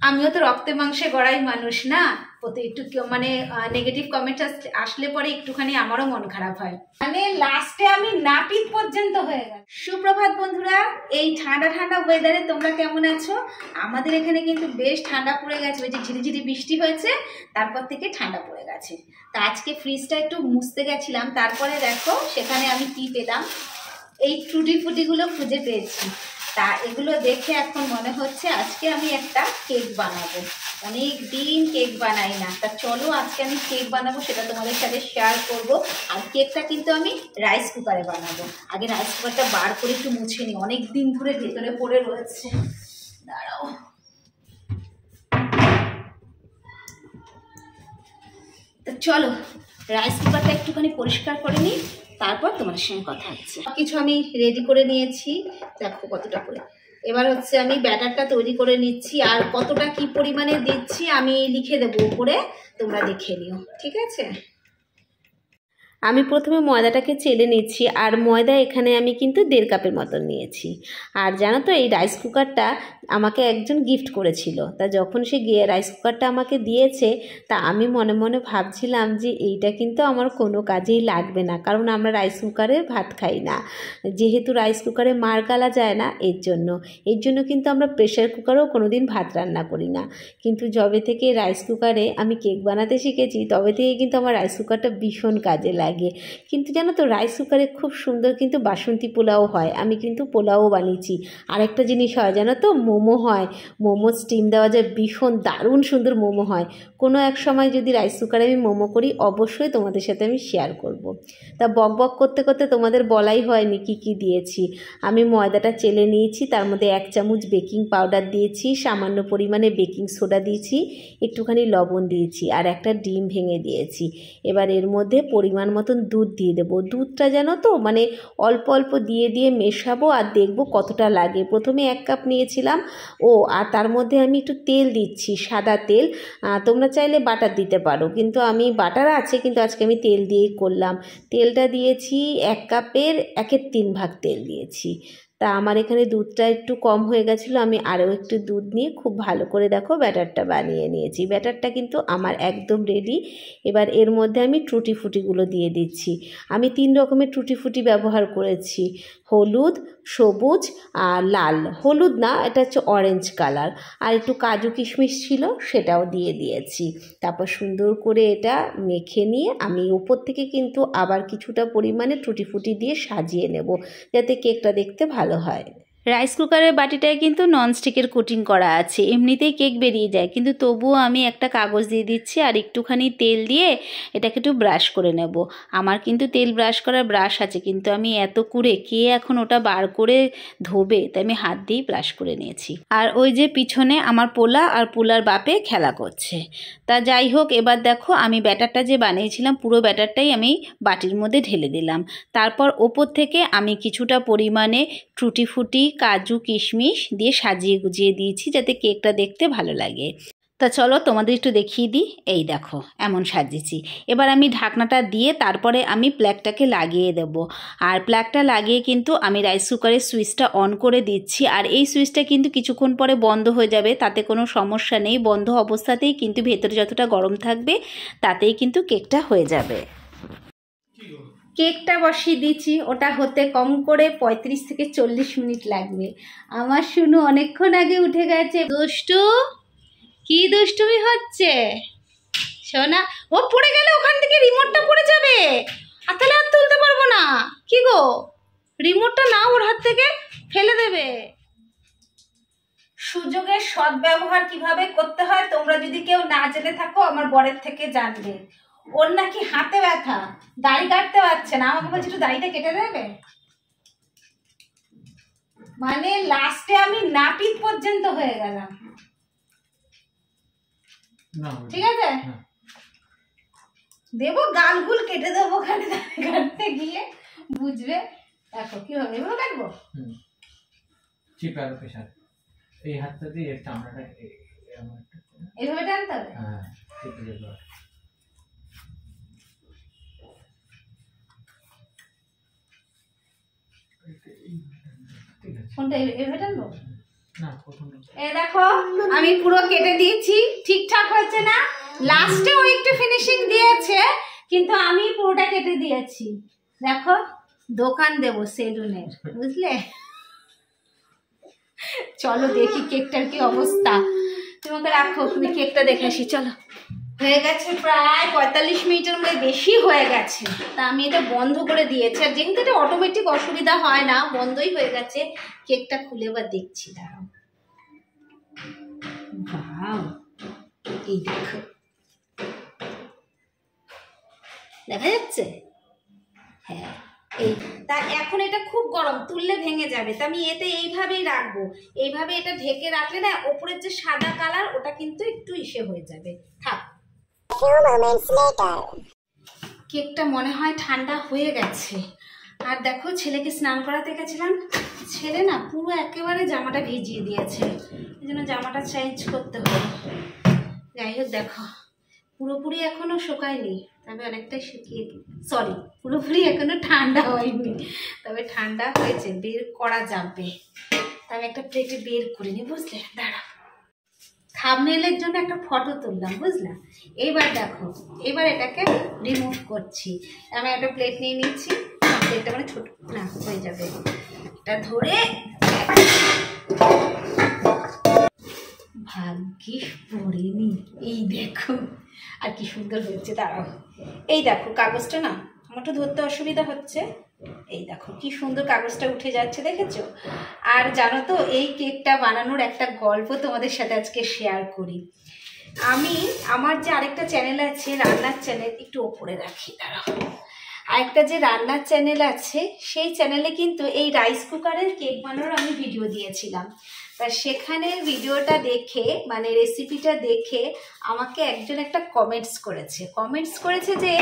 আমিও তো রক্তে মাংসে গড়াই মানুষ না, ওতে একটু মানে নেগেটিভ কমেন্ট আসলে পরে একটুখানি আমারও মন খারাপ হয়। মানে লাস্টে আমি নাপিত পর্যন্ত হয়ে গেল। সুপ্রভাত বন্ধুরা, এই ঠান্ডা ঠান্ডা ওয়েদারে তোমরা কেমন আছো? আমাদের এখানে কিন্তু বেশ ঠান্ডা পড়ে গেছে, ওই যে ঝিরিঝিরি বৃষ্টি হয়েছে তারপর থেকে ঠান্ডা পড়ে গেছে। তা আজকে ফ্রিজটা একটু মুছতে গেছিলাম, তারপরে দেখো সেখানে আমি কি পেলাম, এই টুটি ফুটিগুলো খুঁজে পেয়েছি। তা এগুলো দেখে এখন মনে হচ্ছে আজকে আমি একটা কেক বানাবো। অনেক দিন কেক বানাই না, তা চলো আজকে আমি কেক বানাবো, সেটা তোমাদের সাথে শেয়ার করব। আর কেকটা কিন্তু আমি রাইস কুকারে বানাবো। আগে রাইস কুকারটা বার করে একটু মুছে নিই, অনেক দিন ধরে ভেতরে পড়ে রয়েছে। দাঁড়াও, তা চলো রাইস কুকারটা একটুখানি পরিষ্কার করে নিই, তারপর তোমার সঙ্গে কথা হচ্ছে। কিছু আমি রেডি করে নিয়েছি, দেখো কতটা করে। এবার হচ্ছে আমি ব্যাটারটা তৈরি করে নিচ্ছি, আর কতটা কি পরিমাণে দিচ্ছি আমি লিখে দেবো উপরে, তোমরা দেখে নিও, ঠিক আছে? আমি প্রথমে ময়দাটাকে চেলে নিচ্ছি, আর ময়দা এখানে আমি কিন্তু 1.5 কাপের মতন নিয়েছি। আর জানো তো এই রাইস কুকারটা আমাকে একজন গিফট করেছিল, তা যখন সে রাইস কুকারটা আমাকে দিয়েছে, তা আমি মনে মনে ভাবছিলাম যে এইটা কিন্তু আমার কোনো কাজেই লাগবে না, কারণ আমরা রাইস কুকারে ভাত খাই না, যেহেতু রাইস কুকারে মার গালা যায় না, এর জন্য কিন্তু আমরা প্রেশার কুকারেও কোনো দিন ভাত রান্না করি না। কিন্তু যবে থেকে রাইস কুকারে আমি কেক বানাতে শিখেছি, তবে থেকে কিন্তু আমার রাইস কুকারটা ভীষণ কাজে লাগে। কিন্তু জানো তো রাইস কুকারে খুব সুন্দর কিন্তু বাসন্তী পোলাও হয়, আমি কিন্তু পোলাও বানিয়েছি। আরেকটা জিনিস হয় জানো তো, মোমো হয়, মোমো স্টিম দেওয়া যায়, ভীষণ দারুণ সুন্দর মোমো হয়। কোনো এক সময় যদি রাইস কুকারে আমি মোমো করি, অবশ্যই তোমাদের সাথে আমি শেয়ার করব। তা বক বক করতে করতে তোমাদের বলাই হয়নি কি কি দিয়েছি। আমি ময়দাটা চেলে নিয়েছি, তার মধ্যে 1 চামচ বেকিং পাউডার দিয়েছি, সামান্য পরিমাণে বেকিং সোডা দিয়েছি, একটুখানি লবণ দিয়েছি, আর একটা ডিম ভেঙে দিয়েছি। এবার এর মধ্যে পরিমাণ মতন দুধ দিয়ে দেবো। দুধটা জানো তো মানে অল্প অল্প দিয়ে দিয়ে মেশাবো, আর দেখবো কতটা লাগে। প্রথমে 1 কাপ নিয়েছিলাম, আর তার মধ্যে আমি একটু তেল দিচ্ছি, সাদা তেল। তোমরা চাইলে বাটার দিতে পারো, কিন্তু আমি বাটার আছে, কিন্তু আজকে আমি তেল দিয়েই করলাম। তেলটা দিয়েছি 1 কাপের 1/3 ভাগ তেল দিয়েছি। তা আমার এখানে দুধটা একটু কম হয়ে গেছিলো, আমি আরও একটু দুধ নিয়ে খুব ভালো করে দেখো ব্যাটারটা বানিয়ে নিয়েছি। ব্যাটারটা কিন্তু আমার একদম রেডি। এবার এর মধ্যে আমি টুটি ফুটিগুলো দিয়ে দিচ্ছি। আমি 3 রকমের টুটি ফুটি ব্যবহার করেছি, হলুদ, সবুজ আর লাল। হলুদ না, এটা হচ্ছে অরেঞ্জ কালার। আর একটু কাজু কিশমিশ ছিল, সেটাও দিয়ে দিয়েছি। তারপর সুন্দর করে এটা মেখে নিয়ে আমি উপর থেকে কিন্তু আবার কিছুটা পরিমাণে টুটি ফুটি দিয়ে সাজিয়ে নেব, যাতে কেকটা দেখতে ভালো হয়। রাইস কুকারের বাটিটায় কিন্তু ননস্টিকের কোটিং করা আছে, এমনিতেই কেক বেরিয়ে যায়, কিন্তু তবুও আমি একটা কাগজ দিয়ে দিচ্ছি, আর একটুখানি তেল দিয়ে এটাকে একটু ব্রাশ করে নেব। আমার কিন্তু তেল ব্রাশ করার ব্রাশ আছে, কিন্তু আমি এত কুড়ে কে এখন ওটা বার করে ধোবে, তাই আমি হাত দিয়েই ব্রাশ করে নিয়েছি। আর ওই যে পিছনে আমার পোলা আর পোলার বাপে খেলা করছে। তা যাই হোক, এবার দেখো আমি ব্যাটারটা যে বানিয়েছিলাম, পুরো ব্যাটারটাই আমি বাটির মধ্যে ঢেলে দিলাম। তারপর ওপর থেকে আমি কিছুটা পরিমাণে টুটি ফুটি, কাজু কিশমিশ দিয়ে সাজিয়ে গুজিয়ে দিয়েছি, যাতে কেকটা দেখতে ভালো লাগে। তা চলো তোমাদের একটু দেখিয়ে দিই, এই দেখো এমন সাজিয়েছি। এবার আমি ঢাকনাটা দিয়ে তারপরে আমি প্লাগটাকে লাগিয়ে দেব। আর প্লাগটা লাগিয়ে কিন্তু আমি রাইস কুকারের সুইচটা অন করে দিচ্ছি। আর এই সুইচটা কিন্তু কিছুক্ষণ পরে বন্ধ হয়ে যাবে, তাতে কোনো সমস্যা নেই। বন্ধ অবস্থাতেই কিন্তু ভেতরে যতটা গরম থাকবে তাতেই কিন্তু কেকটা হয়ে যাবে। কেকটা বসিয়ে দিচ্ছি, ওটা হতে কম করে 35 থেকে 40 মিনিট লাগবে। আমার শুনু অনেকক্ষণ আগে উঠে গেছে। দুষ্টু, কি দুষ্টুমি হচ্ছে সোনা? ও পড়ে গেলে ওখান থেকে রিমোটটা পড়ে যাবে, আর তাহলে আর তুলতে পারবো না। কি গো, রিমোটটা নাও ওর হাত থেকে, ফেলে দেবে। সুযোগের সদ্ব্যবহার কিভাবে করতে হয় তোমরা যদি কেউ না জেনে থাকো, আমার বরের থেকে জানবে। ওর নাকি হাতে ব্যথা, দাড়ি কাটতে পারছে না, আমাকে বলছে একটু দাড়িটা কেটে দেবে। মানে লাস্টে আমি নাপিত পর্যন্ত হয়ে গেলাম। ঠিক আছে, দেবো গালগুল কেটে দেবো, ওখানে কাটতে গিয়ে বুঝবে। দেখো কি হবে, এভাবে কাটবো। চিপার প্রেসার এই হাতটা দিয়ে চামড়াটা এভাবে টানতে হবে। হ্যাঁ, চিপে দেবো। কোনটা এভাবে টানবো? না প্রথম এই দেখো আমি পুরো কেটে দিয়েছি, ঠিকঠাক হচ্ছে না, লাস্টে ও একটু ফিনিশিং দিয়েছে, কিন্তু আমি পুরোটা কেটে দিয়েছি। দেখো দোকান দেবো সেলুনের, বুঝলে? চলো দেখি কেকটার কি অবস্থা। তোমাকে রাখো, তুমি কেকটা দেখে আসি। চলো, হয়ে গেছে প্রায় 45 মিনিটের মধ্যে বেশি হয়ে গেছে। তা আমি এটা বন্ধ করে দিয়েছি, আর যেহেতু এটা অটোমেটিক অসুবিধা হয় না, বন্ধই হয়ে গেছে। কেকটা খুলে বা দেখছি, দাঁড়াও। ওয়াও, এই দেখো, দেখা যাচ্ছে? হ্যাঁ, এই তা এখন এটা খুব গরম, তুললে ভেঙে যাবে, তা আমি এতে এইভাবেই রাখবো। এইভাবে এটা ঢেকে রাখলে না ওপরের যে সাদা কালার ওটা কিন্তু একটু ইসে হয়ে যাবে। থাক। কেকটা মনে হয় ঠান্ডা হয়ে গেছে। আর দেখো ছেলেকে স্নান করাতে গেছিলাম, ছেলে না পুরো একেবারে জামাটা ভিজিয়ে দিয়েছে, এই জন্য জামাটা চেঞ্জ করতে হলো। যাই হোক, দেখো পুরোপুরি এখনো শুকায়নি, তবে অনেকটাই শুকিয়ে, সরি পুরোপুরি এখনো ঠান্ডা হয়নি, তবে ঠান্ডা হয়েছে, বের করা যাবে। তবে একটা প্লেটে বের করে নি, বুঝলে? দাঁড়া, থাম্বনেইলের জন্য একটা ফটো তুললাম, বুঝলাম? এইবার দেখো, এবার এটাকে রিমুভ করছি। আমি একটা প্লেট নিয়ে নিচ্ছি, প্লেটটা মানে ছোট না হয়ে যাবে, এটা ধরে ভাগ্যিস পড়েনি। এই দেখো, আর কি সুন্দর হচ্ছে, দাঁড়াও। এই দেখো কাগজটা না আমার একটু ধরতে অসুবিধা হচ্ছে, এই দেখো কি সুন্দর কাগজটা উঠে যাচ্ছে, দেখেছো? আর জানো তো, এই কেকটা বানানোর একটা গল্প তোমাদের সাথে আজকে শেয়ার করি। আমি আমার যে আরেকটা চ্যানেল আছে, রান্নার চ্যানেল, একটু ওপরে রাখি, দাঁড়াও। আরেকটা যে রান্নার চ্যানেল আছে, সেই চ্যানেলে কিন্তু এই রাইস কুকারের কেক বানানোর আমি ভিডিও দিয়েছিলাম। তা সেখানে ভিডিওটা দেখে, মানে রেসিপিটা দেখে আমাকে একজন একটা কমেন্টস করেছে যে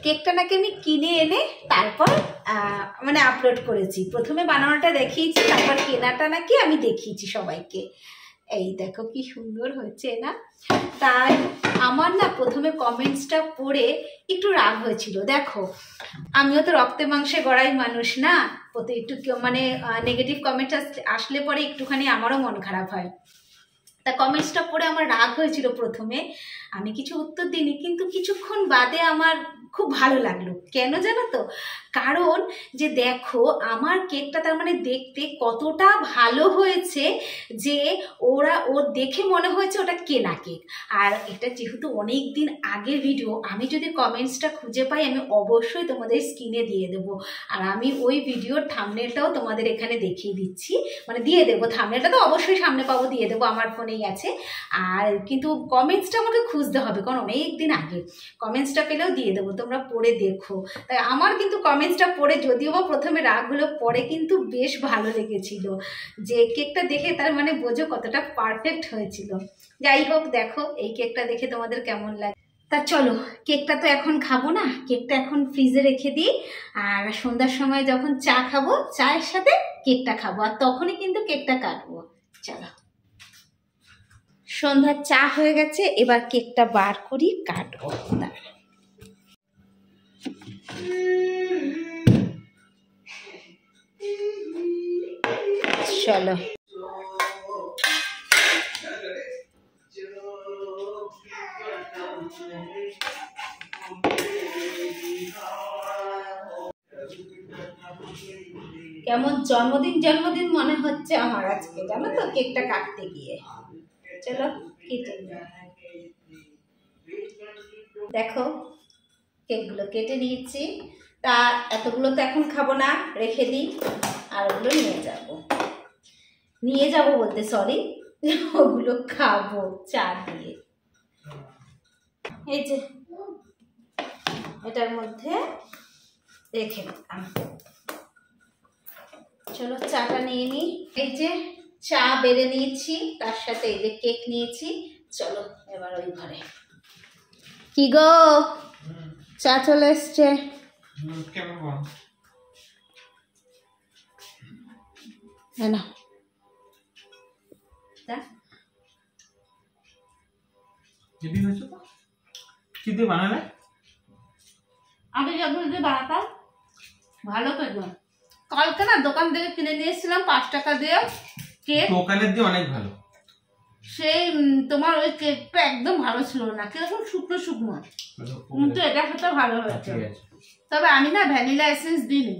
কেকটা নাকি আমি কিনে এনে তারপর মানে আপলোড করেছি। প্রথমে বানানোটা দেখিয়েছি, তারপর কেনাটা নাকি আমি দেখিয়েছি সবাইকে। এই দেখো কি সুন্দর হয়েছে না? তাই আমার না প্রথমে কমেন্টসটা পড়ে একটু রাগ হয়েছিল। দেখো আমিও তো রক্তে মাংসে গড়াই মানুষ না, একটু মানে নেগেটিভ কমেন্ট আসলে পরে একটুখানি আমারও মন খারাপ হয়। তা কমেন্টসটা পড়ে আমার রাগ হয়েছিল প্রথমে, আমি কিছু উত্তর দিইনি, কিন্তু কিছুক্ষণ বাদে আমার খুব ভালো লাগলো। কেন জানো তো? কারণ যে দেখো আমার কেকটা তার মানে দেখতে কতটা ভালো হয়েছে, যে ওর দেখে মনে হয়েছে ওটা কেনা কেক। আর এটা যেহেতু অনেক দিন আগের ভিডিও, আমি যদি কমেন্টসটা খুঁজে পাই আমি অবশ্যই তোমাদের স্ক্রিনে দিয়ে দেবো। আর আমি ওই ভিডিওর থাম্বনেলটাও তোমাদের এখানে দেখিয়ে দিচ্ছি, মানে দিয়ে দেবো। থাম্বনেলটা তো অবশ্যই সামনে পাবো, দিয়ে দেবো, আমার ফোনেই আছে। আর কিন্তু কমেন্টসটা আমাকে খুঁজতে হবে, কারণ অনেক দিন আগে। কমেন্টসটা পেলেও দিয়ে দেবো, তোমরা পড়ে দেখো। তাই আমার কিন্তু কমেন্টসটা পড়ে, যদিও বা প্রথমে রাগ হলো, পরে কিন্তু বেশ ভালো লেগেছিল, যে কেকটা দেখে তার মানে বোঝো কতটা পারফেক্ট হয়েছিল। যাই হোক, দেখো এই কেকটা দেখে তোমাদের কেমন লাগে। তা চলো, কেকটা তো এখন খাবো না, কেকটা এখন ফ্রিজে রেখে দিই। আর সন্ধ্যার সময় যখন চা খাবো, চায়ের সাথে কেকটা খাবো, আর তখনই কিন্তু কেকটা কাটবো। চলো, সন্ধ্যার চা হয়ে গেছে, এবার কেকটা বার করি, কাটবো। চলো, কেমন জন্মদিন মনে হচ্ছে আমার আজকে, জানো তো, কেকটা কাটতে গিয়ে। চলো কেটে দেখো, কেকগুলো কেটে নিয়েছি। তা এতগুলো তো এখন খাবো না, রেখে দিই, আর ওগুলো নিয়ে যাবো বলতে সরি, ওগুলো খাবো চা দিয়ে। এই যে এটার মধ্যে রেখে দিলাম। চলো চাটা নিয়ে নিই। এই যে চা বেড়ে নিয়েছি, তার সাথে এই যে কেক নিয়েছি। চলো এবার ওই ঘরে। কি গো, চা চলে এসছে। না কি দিয়ে বানালে? আমি যখন বানাতাম ভালো তো, কালকে না দোকান থেকে কিনে নিয়ে এসেছিলাম 5 টাকা দিয়ে, কেক দোকানের দিয়ে অনেক ভালো। সেই তোমার ওই কেকটা একদম ভালো ছিল না, কিরকম শুকনো শুকনো, কিন্তু এটা খেতে ভালো হয়েছে। তবে আমি না ভ্যানিলা এসেন্স দিইনি,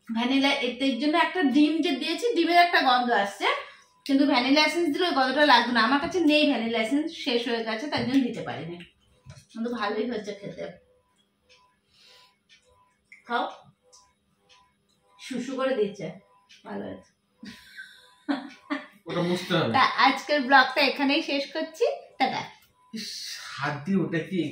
ভ্যানিলা এর জন্য একটা ডিম যে দিয়েছি, ডিমের একটা গন্ধ আসছে, কিন্তু ভ্যানিলা এসেন্স দিলে ওই গন্ধটা লাগবে না। আমার কাছে নেই ভ্যানিলা এসেন্স, শেষ হয়ে গেছে, তাই জন্য দিতে পারিনি, কিন্তু ভালোই হয়েছে খেতে। খাও, শুশু করে দিচ্ছে, ভালো হয়েছে। ওটা মুছতে হবে। তা আজকের ব্লগটা এখানেই শেষ করছি, টাটা। হাত দিয়ে ওটা কি